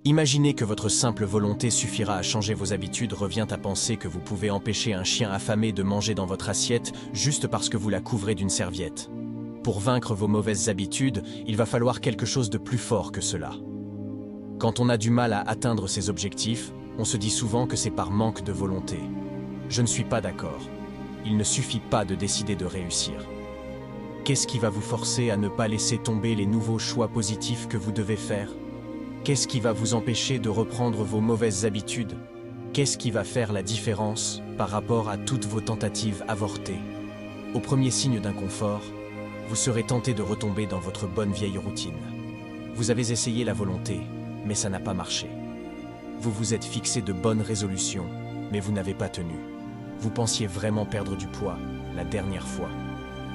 Imaginez que votre simple volonté suffira à changer vos habitudes revient à penser que vous pouvez empêcher un chien affamé de manger dans votre assiette juste parce que vous la couvrez d'une serviette. Pour vaincre vos mauvaises habitudes, il va falloir quelque chose de plus fort que cela. Quand on a du mal à atteindre ses objectifs, on se dit souvent que c'est par manque de volonté. Je ne suis pas d'accord. Il ne suffit pas de décider de réussir. Qu'est-ce qui va vous forcer à ne pas laisser tomber les nouveaux choix positifs que vous devez faire ? Qu'est-ce qui va vous empêcher de reprendre vos mauvaises habitudes? Qu'est-ce qui va faire la différence par rapport à toutes vos tentatives avortées? Au premier signe d'inconfort, vous serez tenté de retomber dans votre bonne vieille routine. Vous avez essayé la volonté, mais ça n'a pas marché. Vous vous êtes fixé de bonnes résolutions, mais vous n'avez pas tenu. Vous pensiez vraiment perdre du poids la dernière fois.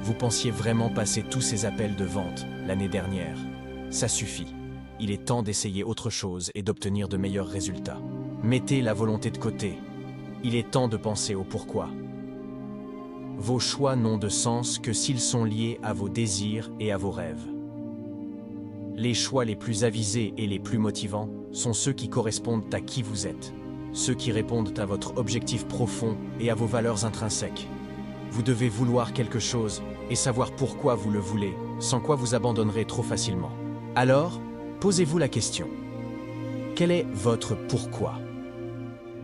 Vous pensiez vraiment passer tous ces appels de vente l'année dernière. Ça suffit. Il est temps d'essayer autre chose et d'obtenir de meilleurs résultats. Mettez la volonté de côté. Il est temps de penser au pourquoi. Vos choix n'ont de sens que s'ils sont liés à vos désirs et à vos rêves. Les choix les plus avisés et les plus motivants sont ceux qui correspondent à qui vous êtes, ceux qui répondent à votre objectif profond et à vos valeurs intrinsèques. Vous devez vouloir quelque chose et savoir pourquoi vous le voulez, sans quoi vous abandonnerez trop facilement. Alors, posez-vous la question. Quel est votre pourquoi?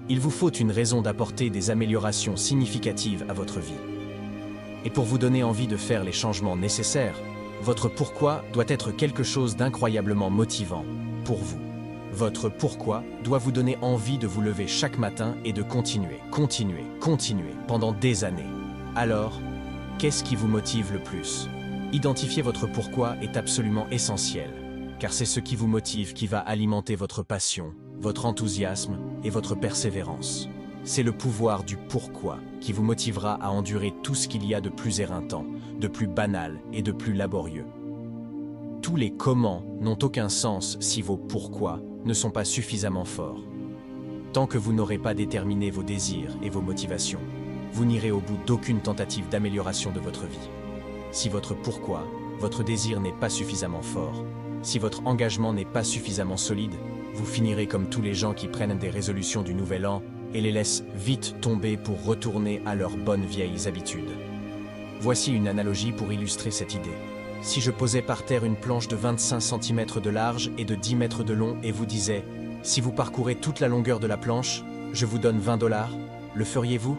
Il vous faut une raison d'apporter des améliorations significatives à votre vie. Et pour vous donner envie de faire les changements nécessaires, votre pourquoi doit être quelque chose d'incroyablement motivant pour vous. Votre pourquoi doit vous donner envie de vous lever chaque matin et de continuer pendant des années. Alors, qu'est-ce qui vous motive le plus? Identifier votre pourquoi est absolument essentiel, car c'est ce qui vous motive qui va alimenter votre passion, votre enthousiasme et votre persévérance. C'est le pouvoir du pourquoi qui vous motivera à endurer tout ce qu'il y a de plus éreintant, de plus banal et de plus laborieux. Tous les comment n'ont aucun sens si vos pourquoi ne sont pas suffisamment forts. Tant que vous n'aurez pas déterminé vos désirs et vos motivations, vous n'irez au bout d'aucune tentative d'amélioration de votre vie. Si votre pourquoi, votre désir n'est pas suffisamment fort, si votre engagement n'est pas suffisamment solide, vous finirez comme tous les gens qui prennent des résolutions du nouvel an et les laissent vite tomber pour retourner à leurs bonnes vieilles habitudes. Voici une analogie pour illustrer cette idée. Si je posais par terre une planche de 25 cm de large et de 10 mètres de long et vous disais « Si vous parcourez toute la longueur de la planche, je vous donne 20 $, le feriez-vous »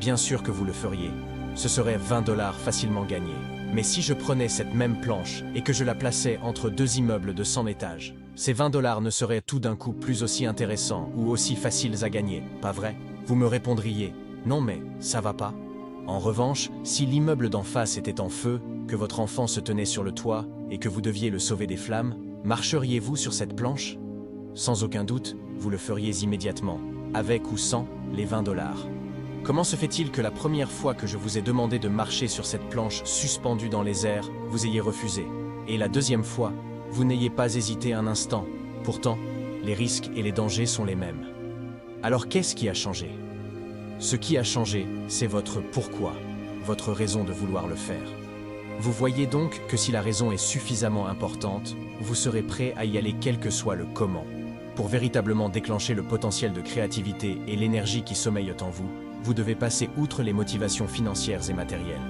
Bien sûr que vous le feriez. Ce serait 20 $ facilement gagnés. Mais si je prenais cette même planche et que je la plaçais entre deux immeubles de 100 étages, ces 20 $ ne seraient tout d'un coup plus aussi intéressants ou aussi faciles à gagner, pas vrai? Vous me répondriez « Non mais, ça va pas ». En revanche, si l'immeuble d'en face était en feu, que votre enfant se tenait sur le toit et que vous deviez le sauver des flammes, marcheriez-vous sur cette planche? Sans aucun doute, vous le feriez immédiatement, avec ou sans les 20 $. Comment se fait-il que la première fois que je vous ai demandé de marcher sur cette planche suspendue dans les airs, vous ayez refusé, et la deuxième fois, vous n'ayez pas hésité un instant? Pourtant, les risques et les dangers sont les mêmes. Alors qu'est-ce qui a changé? Ce qui a changé, c'est votre pourquoi, votre raison de vouloir le faire. Vous voyez donc que si la raison est suffisamment importante, vous serez prêt à y aller quel que soit le comment. Pour véritablement déclencher le potentiel de créativité et l'énergie qui sommeillent en vous, vous devez passer outre les motivations financières et matérielles.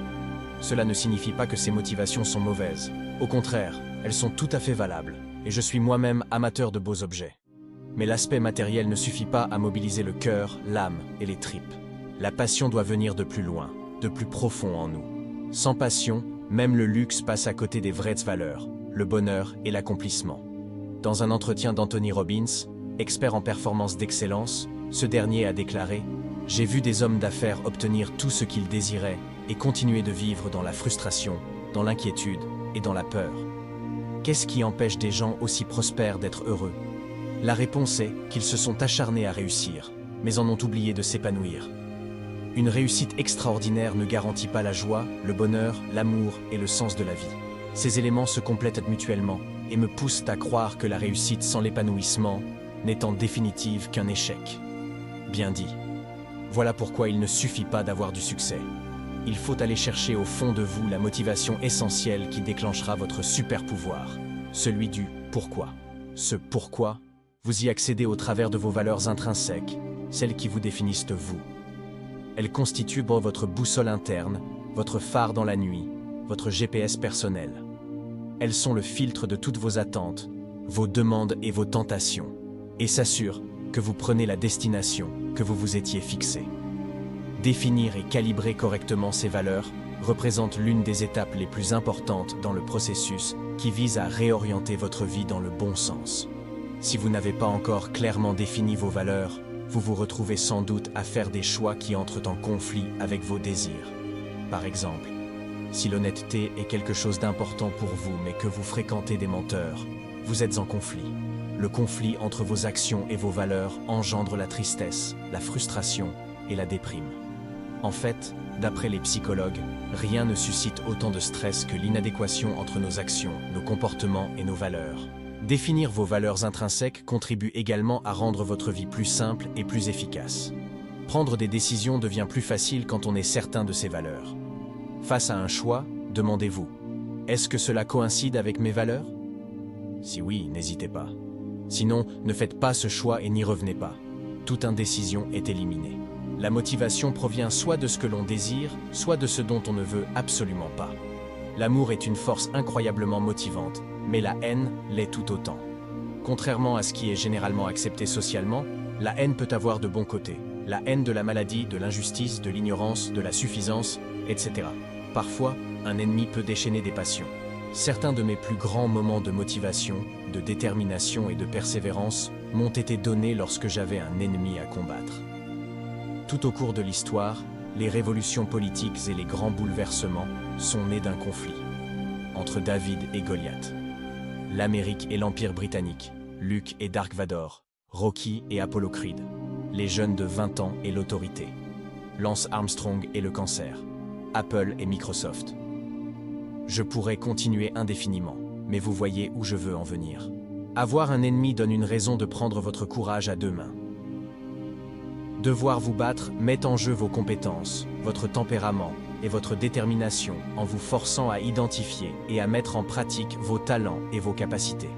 Cela ne signifie pas que ces motivations sont mauvaises. Au contraire, elles sont tout à fait valables, et je suis moi-même amateur de beaux objets. Mais l'aspect matériel ne suffit pas à mobiliser le cœur, l'âme et les tripes. La passion doit venir de plus loin, de plus profond en nous. Sans passion, même le luxe passe à côté des vraies valeurs, le bonheur et l'accomplissement. Dans un entretien d'Anthony Robbins, expert en performance d'excellence, ce dernier a déclaré « J'ai vu des hommes d'affaires obtenir tout ce qu'ils désiraient et continuer de vivre dans la frustration, dans l'inquiétude et dans la peur. Qu'est-ce qui empêche des gens aussi prospères d'être heureux? La réponse est qu'ils se sont acharnés à réussir, mais en ont oublié de s'épanouir. Une réussite extraordinaire ne garantit pas la joie, le bonheur, l'amour et le sens de la vie. Ces éléments se complètent mutuellement et me poussent à croire que la réussite sans l'épanouissement n'est en définitive qu'un échec. Bien dit. Voilà pourquoi il ne suffit pas d'avoir du succès. Il faut aller chercher au fond de vous la motivation essentielle qui déclenchera votre super pouvoir, celui du pourquoi. Ce pourquoi Vous y accédez au travers de vos valeurs intrinsèques, celles qui vous définissent vous. Elles constituent votre boussole interne, votre phare dans la nuit, votre GPS personnel. Elles sont le filtre de toutes vos attentes, vos demandes et vos tentations, et s'assurent que vous prenez la destination que vous vous étiez fixée. Définir et calibrer correctement ces valeurs représente l'une des étapes les plus importantes dans le processus qui vise à réorienter votre vie dans le bon sens. Si vous n'avez pas encore clairement défini vos valeurs, vous vous retrouvez sans doute à faire des choix qui entrent en conflit avec vos désirs. Par exemple, si l'honnêteté est quelque chose d'important pour vous mais que vous fréquentez des menteurs, vous êtes en conflit. Le conflit entre vos actions et vos valeurs engendre la tristesse, la frustration et la déprime. En fait, d'après les psychologues, rien ne suscite autant de stress que l'inadéquation entre nos actions, nos comportements et nos valeurs. Définir vos valeurs intrinsèques contribue également à rendre votre vie plus simple et plus efficace. Prendre des décisions devient plus facile quand on est certain de ses valeurs. Face à un choix, demandez-vous: est-ce que cela coïncide avec mes valeurs? Si oui, n'hésitez pas. Sinon, ne faites pas ce choix et n'y revenez pas. Toute indécision est éliminée. La motivation provient soit de ce que l'on désire, soit de ce dont on ne veut absolument pas. L'amour est une force incroyablement motivante, mais la haine l'est tout autant. Contrairement à ce qui est généralement accepté socialement, la haine peut avoir de bons côtés. La haine de la maladie, de l'injustice, de l'ignorance, de la suffisance, etc. Parfois, un ennemi peut déchaîner des passions. Certains de mes plus grands moments de motivation, de détermination et de persévérance m'ont été donnés lorsque j'avais un ennemi à combattre. Tout au cours de l'histoire, les révolutions politiques et les grands bouleversements sont nés d'un conflit entre David et Goliath. L'Amérique et l'Empire britannique, Luke et Dark Vador, Rocky et Apollo Creed, les jeunes de 20 ans et l'autorité, Lance Armstrong et le cancer, Apple et Microsoft. Je pourrais continuer indéfiniment, mais vous voyez où je veux en venir. Avoir un ennemi donne une raison de prendre votre courage à deux mains. Devoir vous battre met en jeu vos compétences, votre tempérament et votre détermination en vous forçant à identifier et à mettre en pratique vos talents et vos capacités.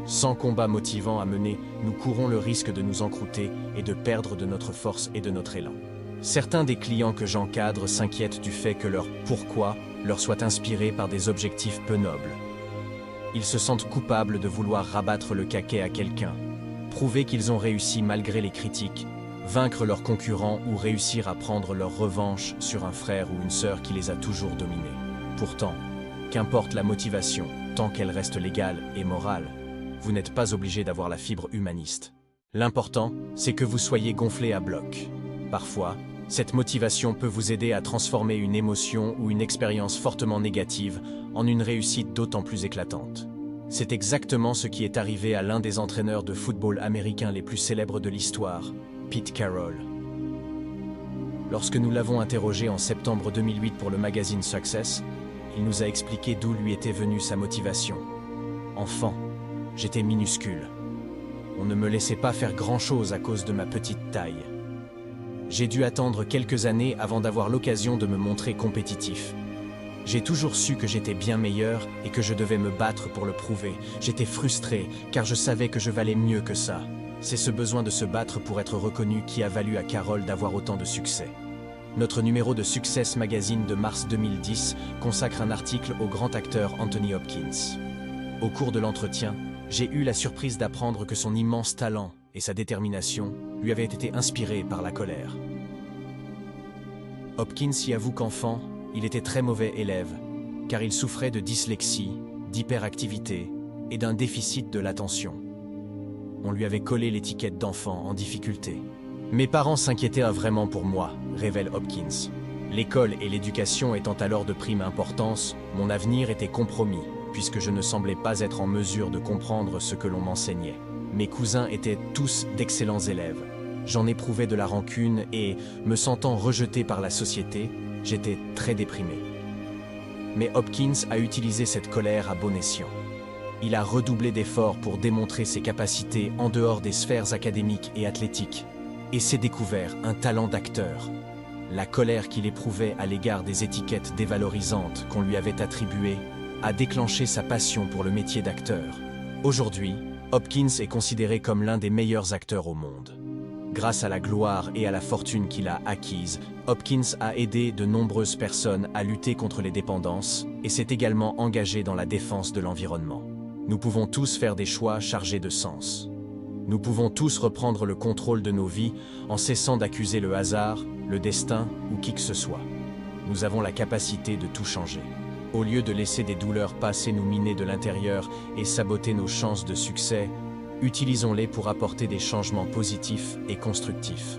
Sans combat motivant à mener, nous courons le risque de nous encrouter et de perdre de notre force et de notre élan. Certains des clients que j'encadre s'inquiètent du fait que leur « pourquoi » leur soit inspiré par des objectifs peu nobles. Ils se sentent coupables de vouloir rabattre le caquet à quelqu'un, prouver qu'ils ont réussi malgré les critiques, vaincre leurs concurrents ou réussir à prendre leur revanche sur un frère ou une sœur qui les a toujours dominés. Pourtant, qu'importe la motivation, tant qu'elle reste légale et morale, vous n'êtes pas obligé d'avoir la fibre humaniste. L'important, c'est que vous soyez gonflé à bloc. Parfois, cette motivation peut vous aider à transformer une émotion ou une expérience fortement négative en une réussite d'autant plus éclatante. C'est exactement ce qui est arrivé à l'un des entraîneurs de football américain les plus célèbres de l'histoire, Pete Carroll. Lorsque nous l'avons interrogé en septembre 2008 pour le magazine Success, il nous a expliqué d'où lui était venue sa motivation. Enfant, j'étais minuscule. On ne me laissait pas faire grand-chose à cause de ma petite taille. J'ai dû attendre quelques années avant d'avoir l'occasion de me montrer compétitif. J'ai toujours su que j'étais bien meilleur et que je devais me battre pour le prouver. J'étais frustré car je savais que je valais mieux que ça. C'est ce besoin de se battre pour être reconnu qui a valu à Carroll d'avoir autant de succès. Notre numéro de Success Magazine de mars 2010 consacre un article au grand acteur Anthony Hopkins. Au cours de l'entretien, j'ai eu la surprise d'apprendre que son immense talent et sa détermination lui avaient été inspirés par la colère. Hopkins y avoue qu'enfant, il était très mauvais élève, car il souffrait de dyslexie, d'hyperactivité et d'un déficit de l'attention. On lui avait collé l'étiquette d'enfant en difficulté. Mes parents s'inquiétaient vraiment pour moi, révèle Hopkins. L'école et l'éducation étant alors de prime importance, mon avenir était compromis, puisque je ne semblais pas être en mesure de comprendre ce que l'on m'enseignait. Mes cousins étaient tous d'excellents élèves. J'en éprouvais de la rancune et, me sentant rejeté par la société, j'étais très déprimé. Mais Hopkins a utilisé cette colère à bon escient. Il a redoublé d'efforts pour démontrer ses capacités en dehors des sphères académiques et athlétiques, et s'est découvert un talent d'acteur. La colère qu'il éprouvait à l'égard des étiquettes dévalorisantes qu'on lui avait attribuées a déclenché sa passion pour le métier d'acteur. Aujourd'hui, Hopkins est considéré comme l'un des meilleurs acteurs au monde. Grâce à la gloire et à la fortune qu'il a acquise, Hopkins a aidé de nombreuses personnes à lutter contre les dépendances et s'est également engagé dans la défense de l'environnement. Nous pouvons tous faire des choix chargés de sens. Nous pouvons tous reprendre le contrôle de nos vies en cessant d'accuser le hasard, le destin ou qui que ce soit. Nous avons la capacité de tout changer. Au lieu de laisser des douleurs passer nous miner de l'intérieur et saboter nos chances de succès, utilisons-les pour apporter des changements positifs et constructifs.